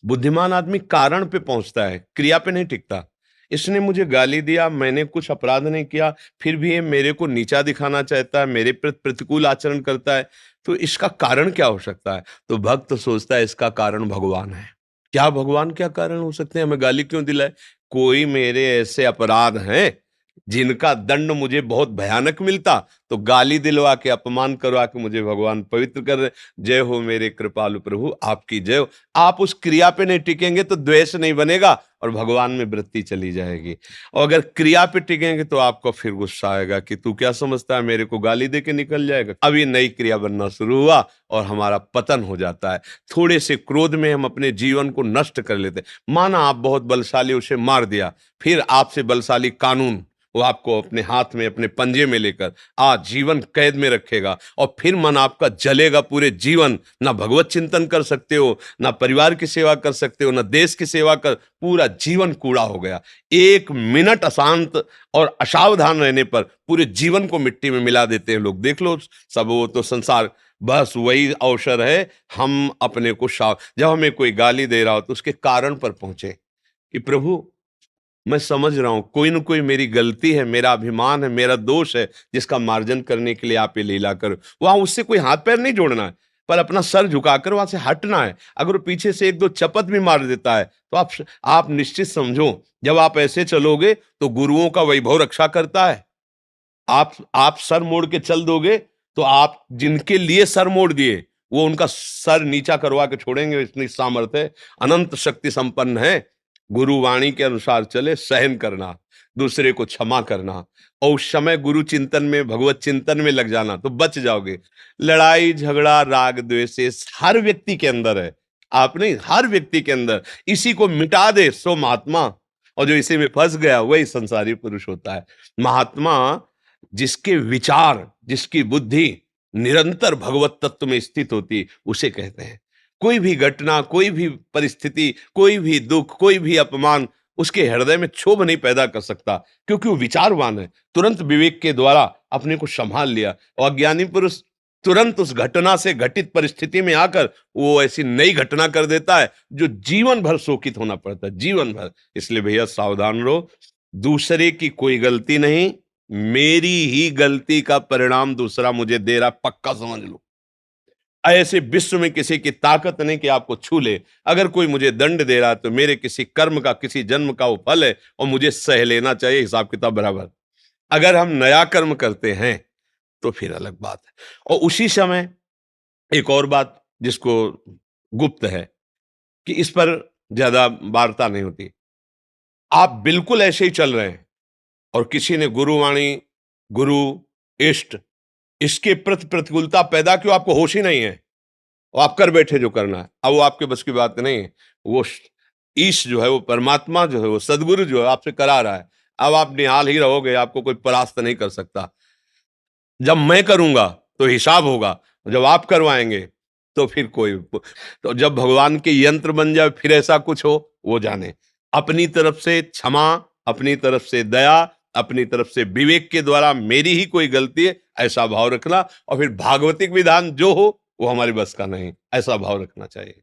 बुद्धिमान आदमी कारण पे पहुँचता है, क्रिया पे नहीं टिकता। इसने मुझे गाली दिया, मैंने कुछ अपराध नहीं किया, फिर भी ये मेरे को नीचा दिखाना चाहता है, मेरे प्रति प्रतिकूल आचरण करता है, तो इसका कारण क्या हो सकता है? तो भक्त सोचता है इसका कारण भगवान है। क्या भगवान क्या कारण हो सकते हैं? हमें गाली क्यों दिलाए? कोई मेरे ऐसे अपराध हैं, जिनका दंड मुझे बहुत भयानक मिलता, तो गाली दिलवा के, अपमान करवा के मुझे भगवान पवित्र कर रहे। जय हो मेरे कृपालु प्रभु, आपकी जय हो। आप उस क्रिया पे नहीं टिकेंगे तो द्वेष नहीं बनेगा और भगवान में वृत्ति चली जाएगी। और अगर क्रिया पे टिकेंगे तो आपको फिर गुस्सा आएगा कि तू क्या समझता है, मेरे को गाली दे के निकल जाएगा। अब ये नई क्रिया बनना शुरू हुआ और हमारा पतन हो जाता है। थोड़े से क्रोध में हम अपने जीवन को नष्ट कर लेते हैं। माना आप बहुत बलशाली, उसे मार दिया, फिर आपसे बलशाली कानून वो आपको अपने हाथ में, अपने पंजे में लेकर आजीवन कैद में रखेगा और फिर मन आपका जलेगा पूरे जीवन। ना भगवत चिंतन कर सकते हो, ना परिवार की सेवा कर सकते हो, ना देश की सेवा कर, पूरा जीवन कूड़ा हो गया। एक मिनट अशांत और असावधान रहने पर पूरे जीवन को मिट्टी में मिला देते हैं लोग। देख लो सब, वो तो संसार बस वही अवसर है। हम अपने को जब हमें कोई गाली दे रहा हो तो उसके कारण पर पहुंचे कि प्रभु, मैं समझ रहा हूं कोई न कोई मेरी गलती है, मेरा अभिमान है, मेरा दोष है, जिसका मार्जन करने के लिए आप ये लीला करो। वहां उससे कोई हाथ पैर नहीं जोड़ना है, पर अपना सर झुकाकर वहां से हटना है। अगर वो पीछे से एक दो चपत भी मार देता है तो आप निश्चित समझो, जब आप ऐसे चलोगे तो गुरुओं का वैभव रक्षा करता है। आप सर मोड़ के चल दोगे तो आप जिनके लिए सर मोड़ दिए वो उनका सर नीचा करवा के छोड़ेंगे। इतनी सामर्थ्य, अनंत शक्ति संपन्न है। गुरु वाणी के अनुसार चले, सहन करना, दूसरे को क्षमा करना और उस समय गुरु चिंतन में, भगवत चिंतन में लग जाना तो बच जाओगे। लड़ाई झगड़ा राग द्वेष हर व्यक्ति के अंदर है, आप नहीं, हर व्यक्ति के अंदर। इसी को मिटा दे सो महात्मा, और जो इसी में फंस गया वही संसारी पुरुष होता है। महात्मा जिसके विचार, जिसकी बुद्धि निरंतर भगवत तत्व में स्थित होती, उसे कहते हैं। कोई भी घटना, कोई भी परिस्थिति, कोई भी दुख, कोई भी अपमान उसके हृदय में क्षोभ नहीं पैदा कर सकता, क्योंकि वो विचारवान है। तुरंत विवेक के द्वारा अपने को संभाल लिया। और अज्ञानी पुरुष तुरंत उस घटना से, घटित परिस्थिति में आकर वो ऐसी नई घटना कर देता है जो जीवन भर शोकित होना पड़ता है, जीवन भर। इसलिए भैया सावधान रहो, दूसरे की कोई गलती नहीं, मेरी ही गलती का परिणाम दूसरा मुझे दे रहा, पक्का समझ लो। ऐसे विश्व में किसी की ताकत नहीं कि आपको छू ले। अगर कोई मुझे दंड दे रहा है तो मेरे किसी कर्म का, किसी जन्म का वो फल है और मुझे सह लेना चाहिए, हिसाब किताब बराबर। अगर हम नया कर्म करते हैं तो फिर अलग बात है। और उसी समय एक और बात जिसको गुप्त है कि इस पर ज्यादा वार्ता नहीं होती। आप बिल्कुल ऐसे ही चल रहे हैं और किसी ने गुरुवाणी, गुरु, इष्ट, इसके प्रति प्रतिकूलता पैदा क्यों, आपको होश ही नहीं है और आप कर बैठे जो करना है। अब वो आपके बस की बात नहीं है। वो ईश जो है, वो परमात्मा जो है, वो सदगुरु जो है आपसे करा रहा है। अब आप निहाल ही रहोगे, आपको कोई परास्त नहीं कर सकता। जब मैं करूंगा तो हिसाब होगा, जब आप करवाएंगे तो फिर कोई, तो जब भगवान के यंत्र बन जाए फिर ऐसा कुछ हो, वो जाने। अपनी तरफ से क्षमा, अपनी तरफ से दया, अपनी तरफ से विवेक के द्वारा मेरी ही कोई गलती है ऐसा भाव रखना, और फिर भागवतिक विधान जो हो वो हमारे बस का नहीं, ऐसा भाव रखना चाहिए।